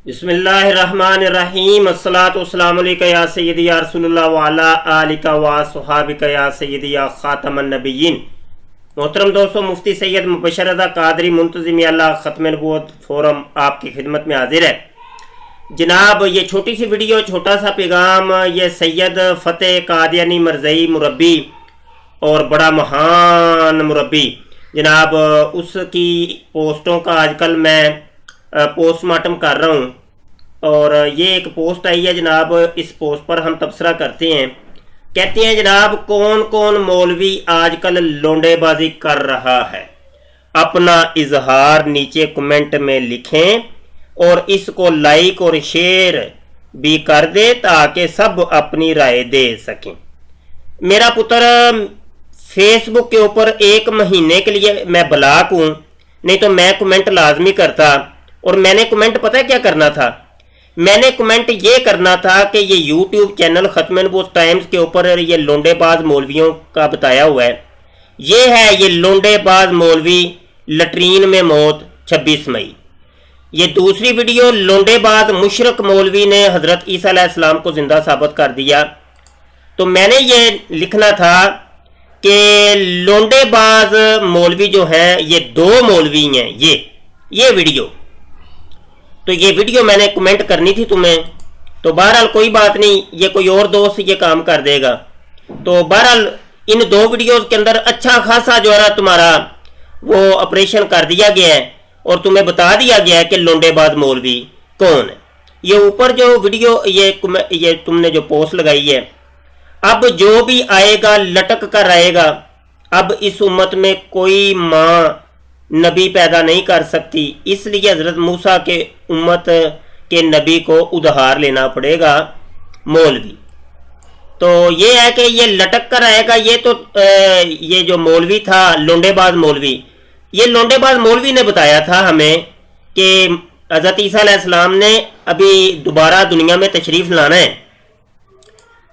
بسم اللہ الرحمن الرحیم الصلاۃ والسلام علیکہ یا سیدی یا رسول اللہ وعلی آلکہ وصحابکہ یا سیدی یا خاتم النبیین۔ محترم دوستو، مفتی سید مبشر رضا قادری منتظم اللہ ختم نبوت فورم آپ کی خدمت میں حاضر ہے۔ جناب، یہ چھوٹی سی ویڈیو، چھوٹا سا پیغام، یہ سید فتح قادیانی مرزئی مربی اور بڑا مہان مربی، جناب اس کی پوسٹوں کا آج کل میں پوسٹ مارٹم کر رہا ہوں، اور یہ ایک پوسٹ آئی ہے جناب۔ اس پوسٹ پر ہم تبصرہ کرتے ہیں، کہتے ہیں جناب کون کون مولوی آج کل لونڈے بازی کر رہا ہے، اپنا اظہار نیچے کمنٹ میں لکھیں اور اس کو لائک اور شیئر بھی کر دے تاکہ سب اپنی رائے دے سکیں۔ میرا پتر فیس بک کے اوپر 1 مہینے کے لیے میں بلاک ہوں، نہیں تو میں کمنٹ لازمی کرتا، اور میں نے کمنٹ پتہ کیا کرنا تھا؟ میں نے کمنٹ یہ کرنا تھا کہ یہ یوٹیوب چینل ختم نبوت ٹائمز کے اوپر یہ لونڈے باز مولویوں کا بتایا ہوا ہے، یہ لونڈے باز مولوی لٹرین میں موت 26 مئی۔ یہ دوسری ویڈیو لونڈے باز مشرق مولوی نے حضرت عیسیٰ علیہ السلام کو زندہ ثابت کر دیا۔ تو میں نے یہ لکھنا تھا کہ لونڈے باز مولوی جو ہیں یہ 2 مولوی ہیں، یہ ویڈیو، تو یہ ویڈیو میں نے کمنٹ کرنی تھی تمہیں، تو بہرحال کوئی بات نہیں، یہ کوئی اور دوست یہ کام کر دے گا۔ تو بہرحال ان 2 ویڈیوز کے اندر اچھا خاصا جو ہے تمہارا وہ آپریشن کر دیا گیا ہے، اور تمہیں بتا دیا گیا ہے کہ لونڈے باز مولوی کون ہے۔ یہ اوپر جو ویڈیو یہ تم نے جو پوسٹ لگائی ہے، اب جو بھی آئے گا لٹک کر آئے گا۔ اب اس امت میں کوئی ماں نبی پیدا نہیں کر سکتی، اس لیے حضرت موسیٰ کے امت کے نبی کو ادھار لینا پڑے گا مولوی۔ تو یہ ہے کہ یہ لٹک کر آئے گا۔ یہ جو مولوی تھا لونڈے باز مولوی، یہ لونڈے باز مولوی نے بتایا تھا ہمیں کہ حضرت عیسیٰ علیہ السلام نے ابھی دوبارہ دنیا میں تشریف لانا ہے۔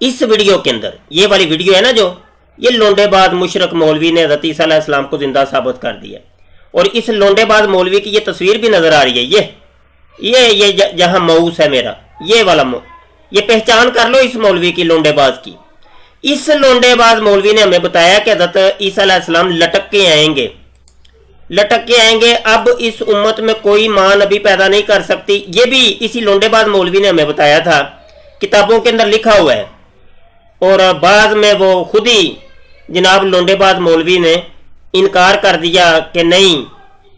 اس ویڈیو کے اندر، یہ والی ویڈیو ہے نا جو، یہ لونڈے باز مشرق مولوی نے حضرت عیسیٰ علیہ السلام کو زندہ ثابت کر دیا، اور اس لونڈے باز مولوی کی یہ تصویر بھی نظر آ رہی ہے، یہ جہاں مؤوس ہے میرا، یہ والا یہ پہچان کر لو اس مولوی کی، لونڈے باز کی۔ اس لونڈے باز مولوی نے ہمیں بتایا کہ حضرت عیسیٰ علیہ السلام لٹک کے آئیں گے۔ اب اس امت میں کوئی ماں نبی پیدا نہیں کر سکتی، یہ بھی اسی لونڈے باز مولوی نے ہمیں بتایا تھا، کتابوں کے اندر لکھا ہوا ہے، اور بعض میں وہ خود ہی جناب لونڈے باز مولوی نے انکار کر دیا کہ نہیں،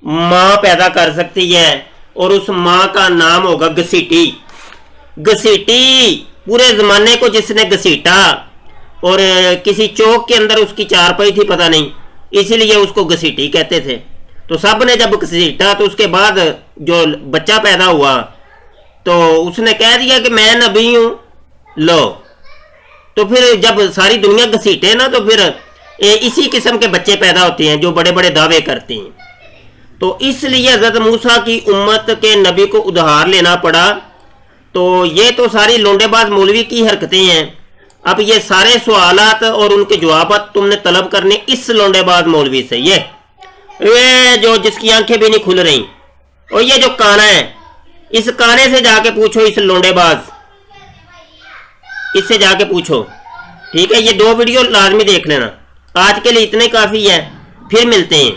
ماں پیدا کر سکتی ہے، اور اس ماں کا نام ہوگا گھسیٹی۔ پورے زمانے کو جس نے گھسیٹا، اور کسی چوک کے اندر اس کی چارپائی تھی پتہ نہیں، اسی لیے اس کو گھسیٹی کہتے تھے۔ تو سب نے جب گھسیٹا تو اس کے بعد جو بچہ پیدا ہوا تو اس نے کہہ دیا کہ میں نبی ہوں، لو۔ تو پھر جب ساری دنیا گھسیٹے نا، تو پھر اسی قسم کے بچے پیدا ہوتے ہیں جو بڑے بڑے دعوے کرتے ہیں۔ تو اس لیے حضرت موسیٰ کی امت کے نبی کو ادھار لینا پڑا۔ تو یہ تو ساری لونڈے باز مولوی کی حرکتیں ہیں۔ اب یہ سارے سوالات اور ان کے جوابات تم نے طلب کرنے اس لونڈے باز مولوی سے، یہ جو جس کی آنکھیں بھی نہیں کھل رہی، اور یہ جو کانا ہے، اس کانے سے جا کے پوچھو، اس لونڈے باز اس سے جا کے پوچھو، ٹھیک ہے؟ یہ 2 ویڈیو لازمی دیکھ لینا۔ آج کے لیے اتنے کافی ہے، پھر ملتے ہیں۔